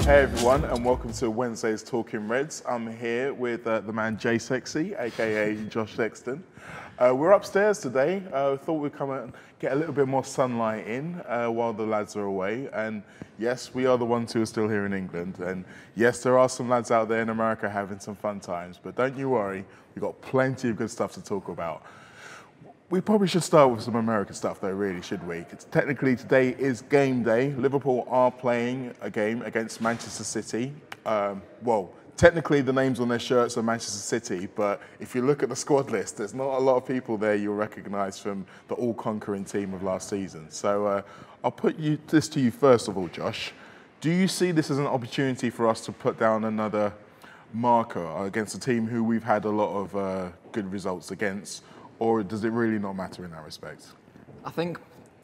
Hey everyone, and welcome to Wednesday's Talking Reds. I'm here with the man Jay Sexy, aka Josh Sexton. We're upstairs today. Thought we'd come and get a little bit more sunlight in while the lads are away. And yes, we are the ones who are still here in England. And yes, there are some lads out there in America having some fun times. But don't you worry, we've got plenty of good stuff to talk about. We probably should start with some American stuff though, really, should we? Technically, today is game day. Liverpool are playing a game against Manchester City. Well, technically the names on their shirts are Manchester City, but if you look at the squad list, there's not a lot of people there you'll recognise from the all-conquering team of last season. So I'll put this to you first of all, Josh. Do you see this as an opportunity for us to put down another marker against a team who we've had a lot of good results against? Or does it really not matter in that respect? I think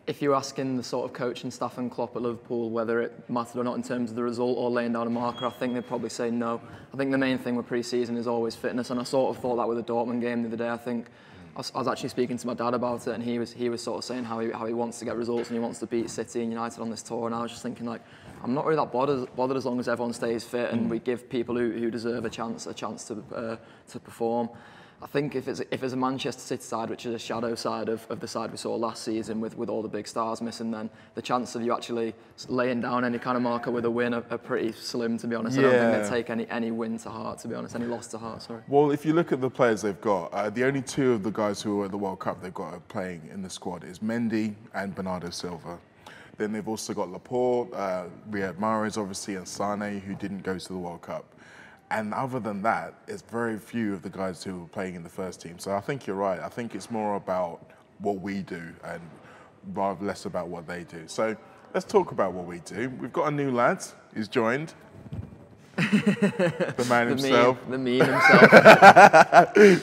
if you're asking the sort of coaching staff and Klopp at Liverpool whether it mattered or not in terms of the result or laying down a marker, I think they'd probably say no. I think the main thing with pre-season is always fitness, and I sort of thought that with the Dortmund game the other day. I think I was actually speaking to my dad about it, and he was sort of saying how he wants to get results and he wants to beat City and United on this tour, and I was just thinking, like, I'm not really that bothered as long as everyone stays fit and we give people who deserve a chance to perform. I think if it's a Manchester City side, which is a shadow side of the side we saw last season with all the big stars missing, then the chance of you actually laying down any kind of marker with a win are pretty slim, to be honest. Yeah. I don't think they take any win to heart, to be honest, any loss to heart, sorry. Well, if you look at the players they've got, the only two of the guys who are at the World Cup they've got playing in the squad is Mendy and Bernardo Silva. Then they've also got Laporte, Riyad Mahrez, obviously, and Sane, who didn't go to the World Cup. And other than that, it's very few of the guys who are playing in the first team. So I think you're right. I think it's more about what we do and rather less about what they do. So let's talk about what we do. We've got a new lad who's joined. The man himself. The meme himself.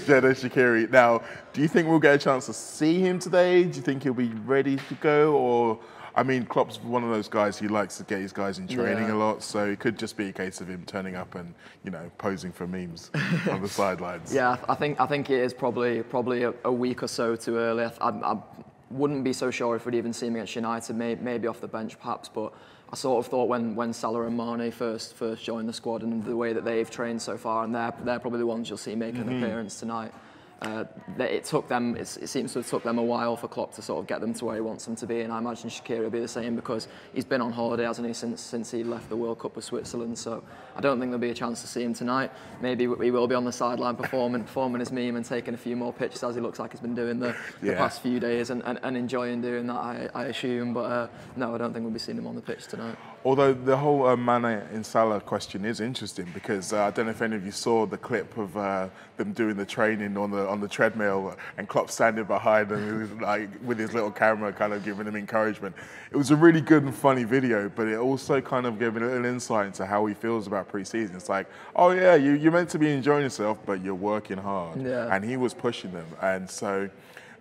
Jedi Shaqiri. Now, do you think we'll get a chance to see him today? Do you think he'll be ready to go? Or, I mean, Klopp's one of those guys who likes to get his guys in training a lot, so it could just be a case of him turning up and, you know, posing for memes on the sidelines. Yeah, I think it is probably a week or so too early. I wouldn't be so sure if we'd even see him against United, maybe off the bench perhaps, but I sort of thought when Salah and Mane first joined the squad and the way that they've trained so far, and they're probably the ones you'll see making an appearance tonight. It seems to have took them a while for Klopp to sort of get them to where he wants them to be, and I imagine Shaqiri will be the same because he's been on holiday, hasn't he, since he left the World Cup with Switzerland. So I don't think there'll be a chance to see him tonight. Maybe he will be on the sideline performing his meme and taking a few more pictures, as he looks like he's been doing the past few days, and enjoying doing that, I assume. But no, I don't think we'll be seeing him on the pitch tonight. Although the whole Mane and Salah question is interesting because I don't know if any of you saw the clip of them doing the training on the treadmill and Klopp standing behind them like with his little camera kind of giving them encouragement. It was a really good and funny video, but it also kind of gave a little insight into how he feels about pre-season. It's like, oh yeah, you're meant to be enjoying yourself, but you're working hard. Yeah. And he was pushing them, and so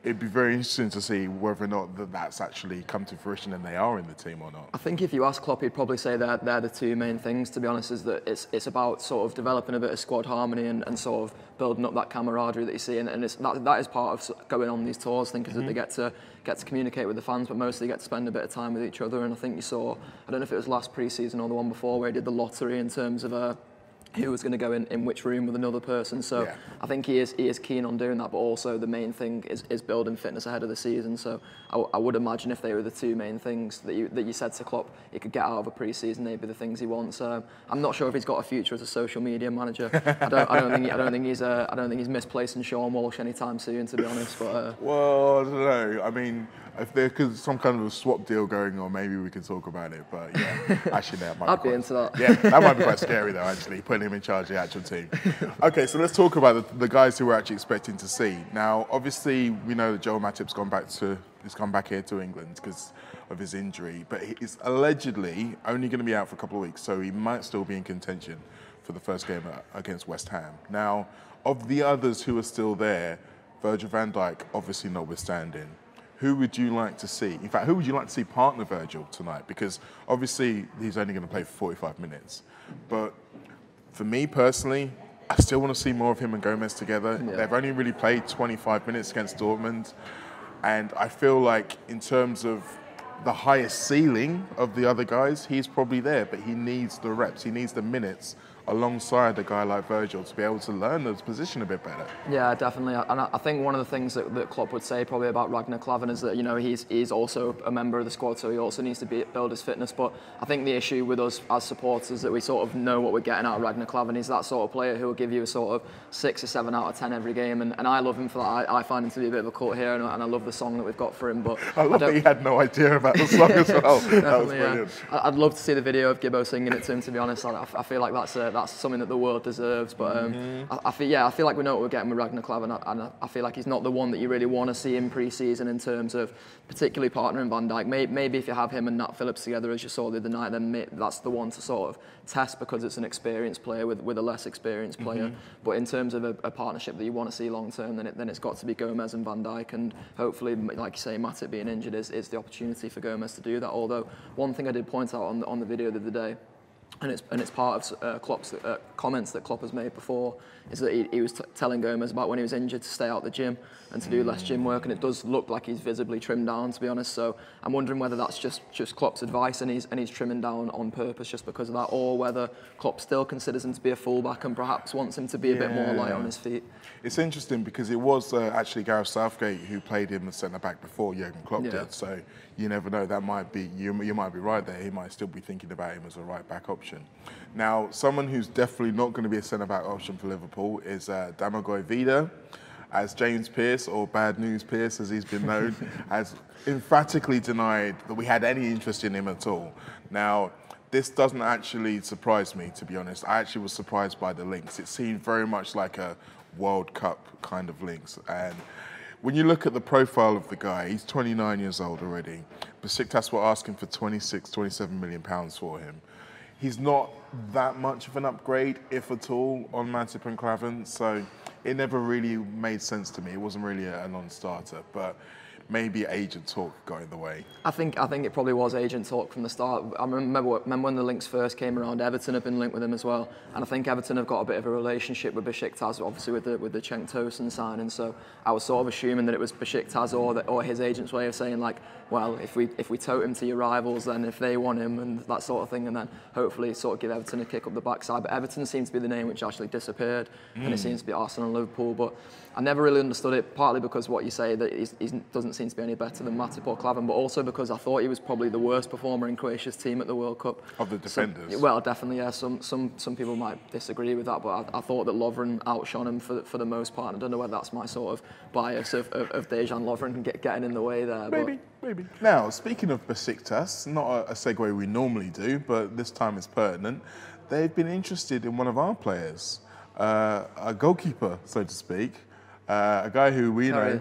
it'd be very interesting to see whether or not that's actually come to fruition and they are in the team or not. I think if you ask Klopp, he'd probably say that they're the two main things, to be honest, is that it's about sort of developing a bit of squad harmony and sort of building up that camaraderie that you see, and that is part of going on these tours, I think, is that they get to communicate with the fans, but mostly get to spend a bit of time with each other. And I think you saw, I don't know if it was last pre-season or the one before, where he did the lottery in terms of who was going to go in which room with another person. So I think he is keen on doing that, but also the main thing is building fitness ahead of the season. So I would imagine if they were the two main things that you said to Klopp he could get out of a pre-season, they'd be the things he wants. I'm not sure if he's got a future as a social media manager. I don't think he's misplacing Sean Walsh anytime soon, to be honest. But well, I don't know. I mean, if there's some kind of a swap deal going on, maybe we can talk about it. But yeah, actually, that might I'd be into that. Yeah, that might be quite scary though. Actually, putting him in charge of the actual team. Okay, so let's talk about the guys who we're actually expecting to see. Now, obviously, we know that Joel Matip's come back here to England because of his injury, but he's allegedly only going to be out for a couple of weeks, so he might still be in contention for the first game against West Ham. Now, of the others who are still there, Virgil van Dijk, obviously notwithstanding, who would you like to see? In fact, who would you like to see partner Virgil tonight? Because obviously he's only going to play for 45 minutes. But for me personally, I still want to see more of him and Gomez together. Yeah. They've only really played 25 minutes against Dortmund. And I feel like in terms of the highest ceiling of the other guys, he's probably there, but he needs the reps, he needs the minutes alongside a guy like Virgil to be able to learn his position a bit better. Yeah, definitely. And I think one of the things that Klopp would say probably about Ragnar Klavan is that, you know, he's also a member of the squad, so he also needs to build his fitness. But I think the issue with us as supporters is that we sort of know what we're getting out of Ragnar Klavan. He's that sort of player who will give you a sort of 6 or 7 out of 10 every game, and I love him for that. I find him to be a bit of a cult hero, and I love the song that we've got for him. But I love that he had no idea about the song as well. That was brilliant. Yeah. I'd love to see the video of Gibbo singing it to him, to be honest. I feel like that's something that the world deserves. But I feel like we know what we're getting with Ragnar Klavan, and I feel like he's not the one that you really want to see in pre-season in terms of particularly partnering Van Dijk. Maybe if you have him and Nat Phillips together, as you saw the other night, then that's the one to sort of test, because it's an experienced player with a less experienced player. But in terms of a partnership that you want to see long term, then it's got to be Gomez and Van Dijk, and hopefully, like you say, Matip being injured is the opportunity for Gomez to do that. Although one thing I did point out on the video the other day, and it's part of Klopp's comments that Klopp has made before, is that he was telling Gomez about when he was injured to stay out the gym and to do less gym work, and it does look like he's visibly trimmed down, to be honest. So I'm wondering whether that's just Klopp's advice and he's trimming down on purpose just because of that, or whether Klopp still considers him to be a fullback and perhaps wants him to be a bit more light on his feet. It's interesting because it was actually Gareth Southgate who played him as centre-back before Jurgen Klopp did, so you never know, that might be, you might be right there, he might still be thinking about him as a right-back option. Now, someone who's definitely not going to be a centre-back option for Liverpool is Domagoj Vida, as James Pearce, or Bad News Pearce as he's been known, has emphatically denied that we had any interest in him at all. Now, this doesn't actually surprise me, to be honest. I actually was surprised by the links. It seemed very much like a World Cup kind of links. And when you look at the profile of the guy, he's 29 years old already. Besiktas were asking for 26, 27 million pounds for him. He's not that much of an upgrade, if at all, on Matip and Klavan, so it never really made sense to me. It wasn't really a non-starter, but maybe agent talk got in the way. I think it probably was agent talk from the start. I remember when the links first came around, Everton have been linked with him as well, and I think Everton have got a bit of a relationship with Besiktas, obviously with the Cenk Tosun signing. So I was sort of assuming that it was Besiktas or his agent's way of saying, like, well, if we tote him to your rivals, then if they want him and that sort of thing, and then hopefully sort of give Everton a kick up the backside. But Everton seems to be the name which actually disappeared, and it seems to be Arsenal and Liverpool. But I never really understood it, partly because what you say, that he doesn't seem to be any better than Matip or Klavan, but also because I thought he was probably the worst performer in Croatia's team at the World Cup. Of the defenders? So, well, definitely, yeah. Some people might disagree with that, but I thought that Lovren outshone him for the most part. I don't know whether that's my sort of bias of Dejan Lovren getting in the way there. Maybe. Now, speaking of Besiktas, not a segue we normally do, but this time it's pertinent. They've been interested in one of our players, a goalkeeper, so to speak. A guy who we know.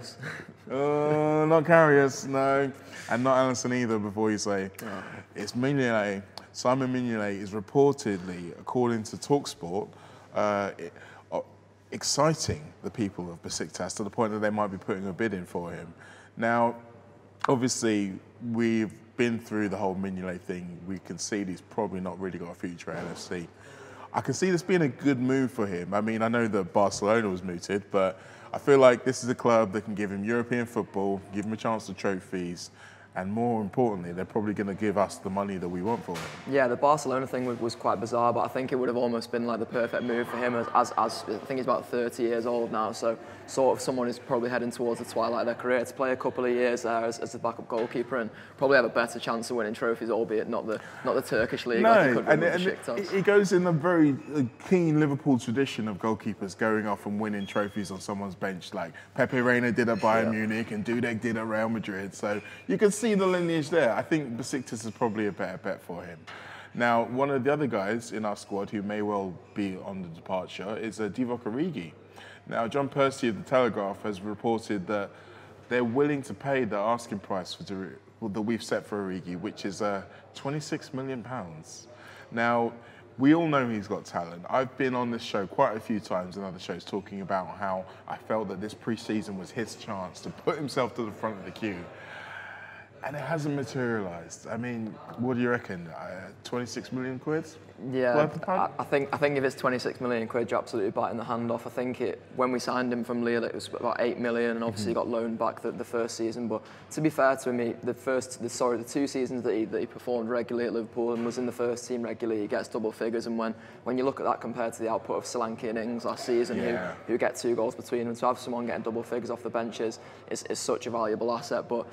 Not Karius, no. And not Alisson either, before you say. Oh. It's Mignolet. Simon Mignolet is reportedly, according to TalkSport, exciting the people of Besiktas to the point that they might be putting a bid in for him. Now, obviously, we've been through the whole Mignolet thing. We can see he's probably not really got a future at LFC. I can see this being a good move for him. I mean, I know that Barcelona was mooted, but I feel like this is a club that can give him European football, give him a chance to trophies, and more importantly, they're probably going to give us the money that we want for him. Yeah, the Barcelona thing was quite bizarre, but I think it would have almost been like the perfect move for him as I think he's about 30 years old now, so sort of someone who's probably heading towards the twilight of their career, to play a couple of years there as the backup goalkeeper and probably have a better chance of winning trophies, albeit not the Turkish league. No, like he could and he goes in a very keen Liverpool tradition of goalkeepers going off and winning trophies on someone's bench, like Pepe Reina did at Bayern Munich and Dudek did at Real Madrid, so you can see the lineage there. I think Besiktas is probably a better bet for him. Now, one of the other guys in our squad who may well be on the departure is Divock Origi. Now, John Percy of The Telegraph has reported that they're willing to pay the asking price that we've set for Origi, which is £26 million. Now, we all know he's got talent. I've been on this show quite a few times in other shows talking about how I felt that this pre-season was his chance to put himself to the front of the queue. And it hasn't materialised. I mean, what do you reckon? 26 million quid? Yeah, I think if it's 26 million quid, you're absolutely biting the hand off. I think when we signed him from Lille, it was about 8 million, and obviously he got loaned back the first season. But to be fair to him, the 2 seasons that he performed regularly at Liverpool and was in the first team regularly, he gets double figures. And when you look at that compared to the output of Solanke and Ings last season, who get 2 goals between them, to have someone getting double figures off the benches is such a valuable asset. But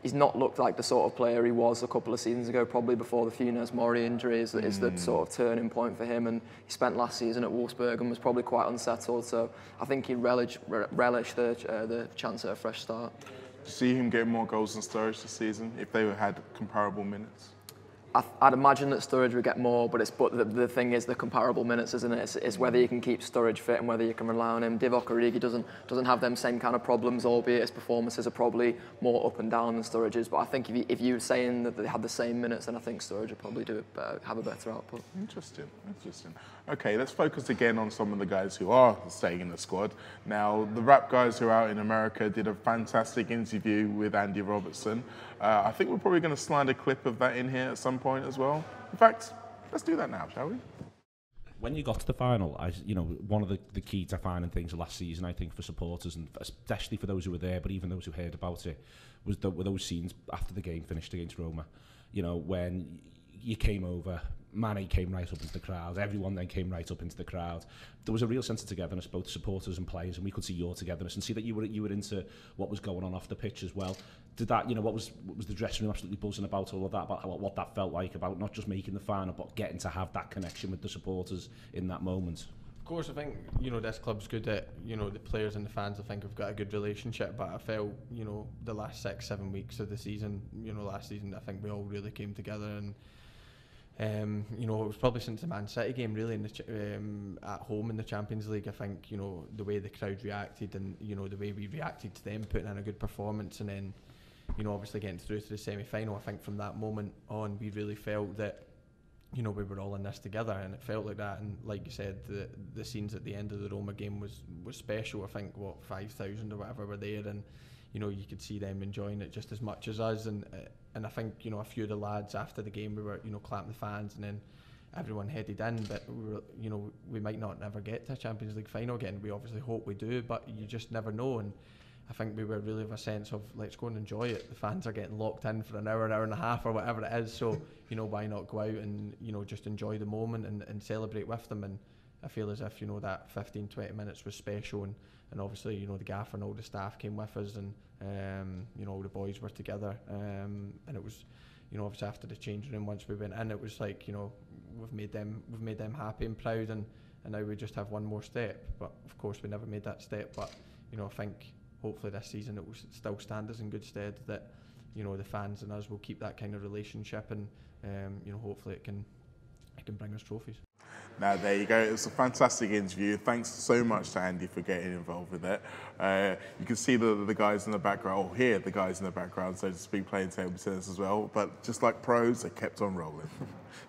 he's not looked like the sort of player he was a couple of seasons ago, probably before the Funes Mori injury is the sort of turning point for him. And he spent last season at Wolfsburg and was probably quite unsettled. So I think he'd relish the chance at a fresh start. Do you see him getting more goals than Sturridge this season if they had comparable minutes? I'd imagine that Sturridge would get more, but the thing is the comparable minutes, isn't it? It's whether you can keep Sturridge fit and whether you can rely on him. Divock Origi doesn't have them same kind of problems, albeit his performances are probably more up and down than Sturridge's. But I think if you're saying that they had the same minutes, then I think Sturridge would probably have a better output. Interesting. Okay, let's focus again on some of the guys who are staying in the squad. Now, the Wrap guys who are out in America did a fantastic interview with Andy Robertson. I think we're probably going to slide a clip of that in here at some point as well. In fact, let's do that now, shall we? When you got to the final, one of the key defining things last season, I think, for supporters, and especially for those who were there, but even those who heard about it, were those scenes after the game finished against Roma. When you came over, Mane came right up into the crowd, everyone then came right up into the crowd. There was a real sense of togetherness, both supporters and players, and we could see your togetherness and see that you were into what was going on off the pitch as well. Did that, what was the dressing room absolutely buzzing about all of that, about what that felt like, about not just making the final, but getting to have that connection with the supporters in that moment? Of course, I think, this club's good at, the players and the fans, I think, have got a good relationship, but I felt, the last 6-7 weeks of the season, last season, I think we all really came together, and it was probably since the Man City game, really, at home in the Champions League. I think, the way the crowd reacted and, the way we reacted to them putting in a good performance, and then, obviously getting through to the semi-final. I think from that moment on, we really felt that, we were all in this together, and it felt like that. And like you said, the scenes at the end of the Roma game was special. I think 5,000 or whatever were there, and you could see them enjoying it just as much as us. And I think a few of the lads after the game, we were clapping the fans, and then everyone headed in. But we were, we might not never get to a Champions League final again. We obviously hope we do, but you just never know. And I think we were really of a sense of, let's go and enjoy it. The fans are getting locked in for an hour and a half or whatever it is, so why not go out and just enjoy the moment and celebrate with them. And I feel as if that 15-20 minutes was special, and obviously the gaffer and all the staff came with us, and all the boys were together, and it was obviously after the changing room, once we went in, it was like we've made them happy and proud, and now we just have one more step. But of course we never made that step, but I think hopefully this season it will still stand us in good stead, that the fans and us will keep that kind of relationship, and hopefully it can bring us trophies. Now, there you go. It was a fantastic interview. Thanks so much to Andy for getting involved with it. You can see the guys in the background, or hear the guys in the background, so to speak, playing table tennis as well. But just like pros, they kept on rolling.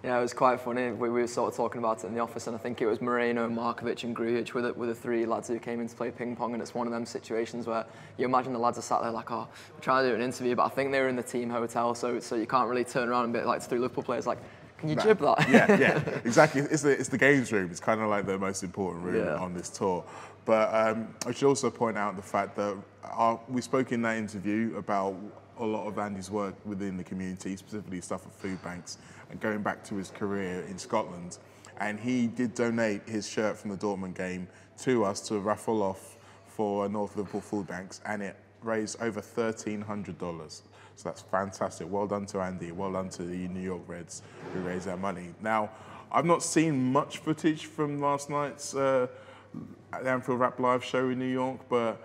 Yeah, it was quite funny. We were sort of talking about it in the office, and I think it was Moreno, Markovic and Grujic were the 3 lads who came in to play ping pong, and it's one of them situations where you imagine the lads are sat there like, we're trying to do an interview, but I think they were in the team hotel, so you can't really turn around and be like to 3 Liverpool players like, can you jib that? Yeah, exactly. It's the games room. It's kind of like the most important room on this tour. But I should also point out the fact that we spoke in that interview about a lot of Andy's work within the community, specifically stuff at food banks, and going back to his career in Scotland. And he did donate his shirt from the Dortmund game to us to raffle off for North Liverpool food banks, and it raised over $1,300. So that's fantastic. Well done to Andy. Well done to the New York Reds who raised that money. Now, I've not seen much footage from last night's Anfield Wrap live show in New York, but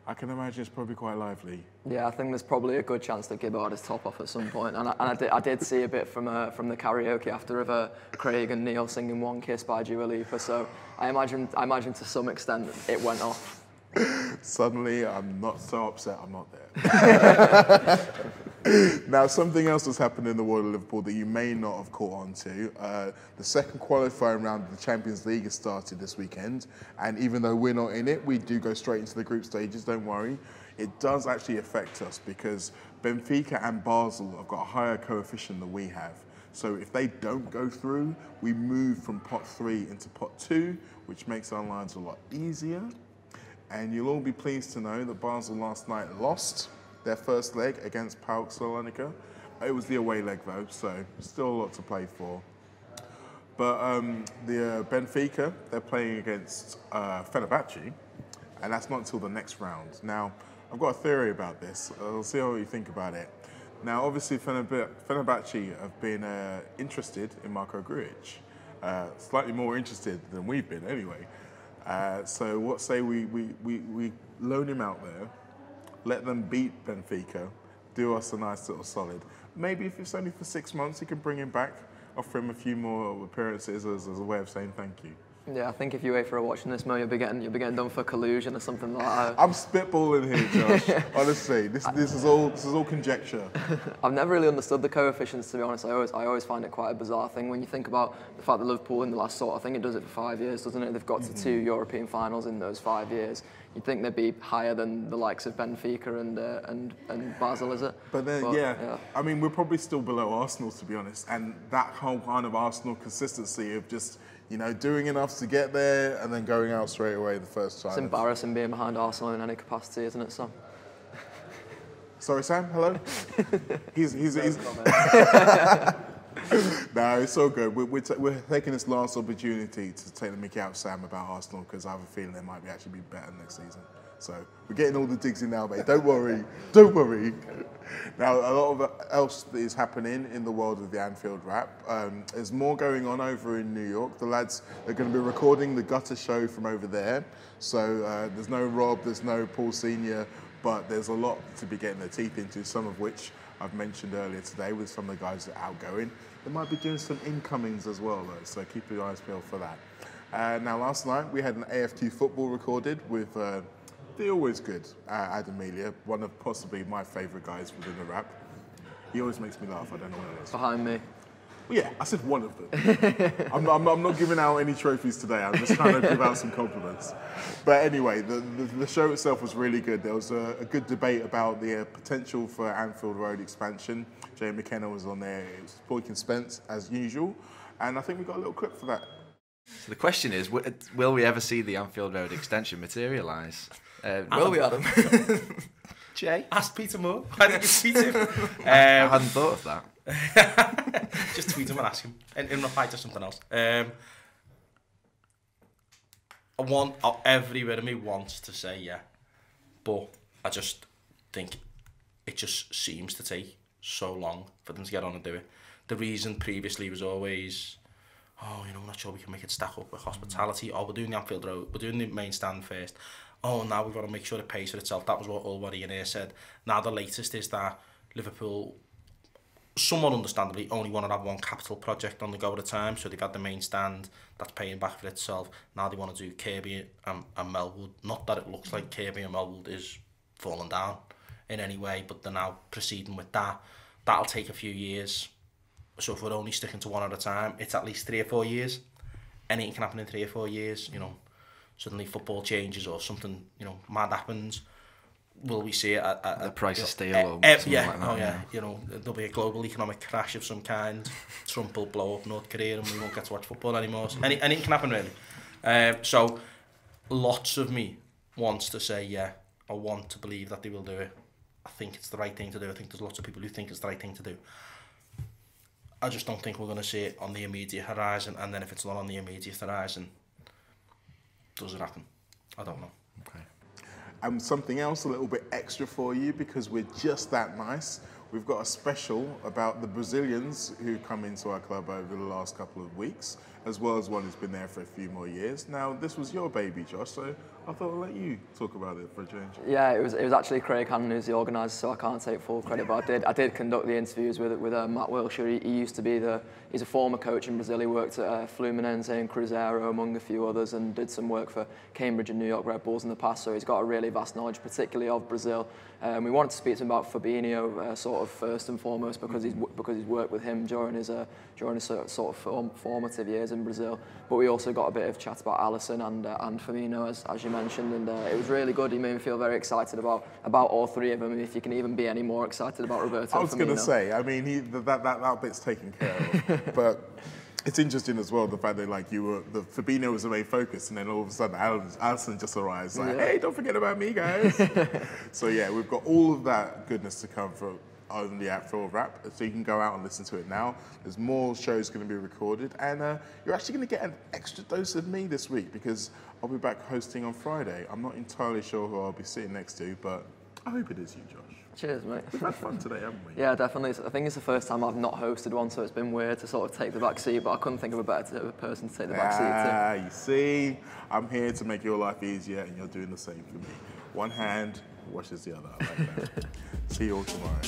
I can imagine it's probably quite lively. Yeah, I think there's probably a good chance that Gibbo had his top off at some point. And I did see a bit from the karaoke after of Craig and Neil singing One Kiss by Dua Lipa. So I imagine to some extent it went off. Suddenly, I'm not so upset I'm not there. Now, something else has happened in the world of Liverpool that you may not have caught on to. The second qualifying round of the Champions League has started this weekend, and even though we're not in it, we do go straight into the group stages, don't worry. It does actually affect us because Benfica and Basel have got a higher coefficient than we have. So if they don't go through, we move from pot 3 into pot 2, which makes our lives a lot easier. And you'll all be pleased to know that Basel last night lost their first leg against PAOK Salonika. It was the away leg though, so still a lot to play for. But the Benfica, they're playing against Fenerbahce, and that's not until the next round. Now, I've got a theory about this. I'll see what you think about it. Now, obviously, Fenerbahce have been interested in Marko Grujic, slightly more interested than we've been anyway. So what say we loan him out there, let them beat Benfica, do us a nice little solid. Maybe if it's only for 6 months, you can bring him back, offer him a few more appearances as a way of saying thank you. Yeah, I think if UEFA are watching this, Mo, you'll be getting done for collusion or something like that. I'm spitballing here, Josh. Honestly, this is all conjecture. I've never really understood the coefficients, to be honest. I always find it quite a bizarre thing when you think about the fact that Liverpool in the last I think it does it for 5 years, doesn't it? They've got to 2 European finals in those 5 years. You'd think they'd be higher than the likes of Benfica and Basel, is it? But then, yeah, I mean, we're probably still below Arsenal, to be honest. And that whole kind of Arsenal consistency of just, you know, doing enough to get there and then going out straight away the first time. It's embarrassing being behind Arsenal in any capacity, isn't it, Sam? Sorry, Sam. Hello. he's No, it's all good. We're taking this last opportunity to take the mickey out of Sam about Arsenal because I have a feeling they might actually be better next season. So we're getting all the digs in now, mate. Don't worry. Don't worry. Now, a lot of else is happening in the world of the Anfield Wrap. There's more going on over in New York. The lads are going to be recording the Gutter show from over there. So there's no Rob, there's no Paul Senior, but there's a lot to be getting their teeth into, some of which I've mentioned earlier today with some of the guys that are outgoing. They might be doing some incomings as well, though, so keep your eyes peeled for that. Now, last night we had an AFQ football recorded with the always good Adam Melia, one of possibly my favourite guys within the Wrap. He always makes me laugh, I don't know what it is. Behind me. Well, yeah, I said one of them. I'm not giving out any trophies today, I'm just trying to give out some compliments. But anyway, the show itself was really good. There was a good debate about the potential for Anfield Road expansion. Jay McKenna was on there, it was Boykin Spence as usual, and I think we got a little clip for that. So the question is, will we ever see the Anfield Road extension materialise? Will we, Adam? Jay? Ask Peter Moore. Why did you tweet him? I hadn't thought of that. Just tweet him and ask him in reply to something else. Everywhere in me wants to say yeah, but I just think it just seems to take so long for them to get on and do it. The reason previously was always, we're not sure we can make it stack up with hospitality. We're doing the Anfield Road, we're doing the main stand first. Now we've got to make sure it pays for itself. That was what Ulwari and Air said. Now the latest is that Liverpool, somewhat understandably, only want to have one capital project on the go at a time. So they've had the main stand, that's paying back for itself. Now they want to do Kirby and Melwood. Not that it looks like Kirby and Melwood is falling down in any way, but they're now proceeding with that. That'll take a few years. So if we're only sticking to one at a time, it's at least 3 or 4 years. Anything can happen in 3 or 4 years, Suddenly football changes or something, mad happens. Will we see it at the price of steel or something like that? There'll be a global economic crash of some kind. Trump will blow up North Korea and we won't get to watch football anymore. So anything can happen, really. So lots of me wants to say, yeah, I want to believe that they will do it. I think it's the right thing to do. I think there's lots of people who think it's the right thing to do. I just don't think we're going to see it on the immediate horizon, and then if it's not on the immediate horizon, does it happen? I don't know. Okay. And something else a little bit extra for you, because we're just that nice. We've got a special about the Brazilians who come into our club over the last couple of weeks, as well as one who's been there for a few more years. Now, this was your baby, Josh, so I thought I'd let you talk about it for a change. Yeah, it was actually Craig Hannon who's the organiser, so I can't take full credit, but I did conduct the interviews with Matt Wilshire. He used to be he's a former coach in Brazil. He worked at Fluminense and Cruzeiro, among a few others, and did some work for Cambridge and New York Red Bulls in the past, so he's got a really vast knowledge, particularly of Brazil. We wanted to speak to him about Fabinho, sort of first and foremost, because he's worked with him during his sort of formative years in Brazil. But we also got a bit of chat about Alisson and Fabinho, as you mentioned, and it was really good. He made me feel very excited about all three of them. And if you can even be any more excited about Roberto Firmino. I was going to say, I mean, that bit's taken care of, but. It's interesting as well, the fact that like Fabinho was the main focus, and then all of a sudden Alisson just arrives like, hey, don't forget about me, guys. So yeah, we've got all of that goodness to come on the Anfield Wrap, so you can go out and listen to it now. There's more shows going to be recorded, and you're actually going to get an extra dose of me this week because I'll be back hosting on Friday. I'm not entirely sure who I'll be sitting next to, but I hope it is you, Josh. Cheers, mate. We've had fun today, haven't we? Yeah, definitely. I think it's the first time I've not hosted one, so it's been weird to sort of take the back seat, but I couldn't think of a better person to take the back seat to. You see, I'm here to make your life easier, and you're doing the same for me. One hand washes the other. I like that. See you all tomorrow.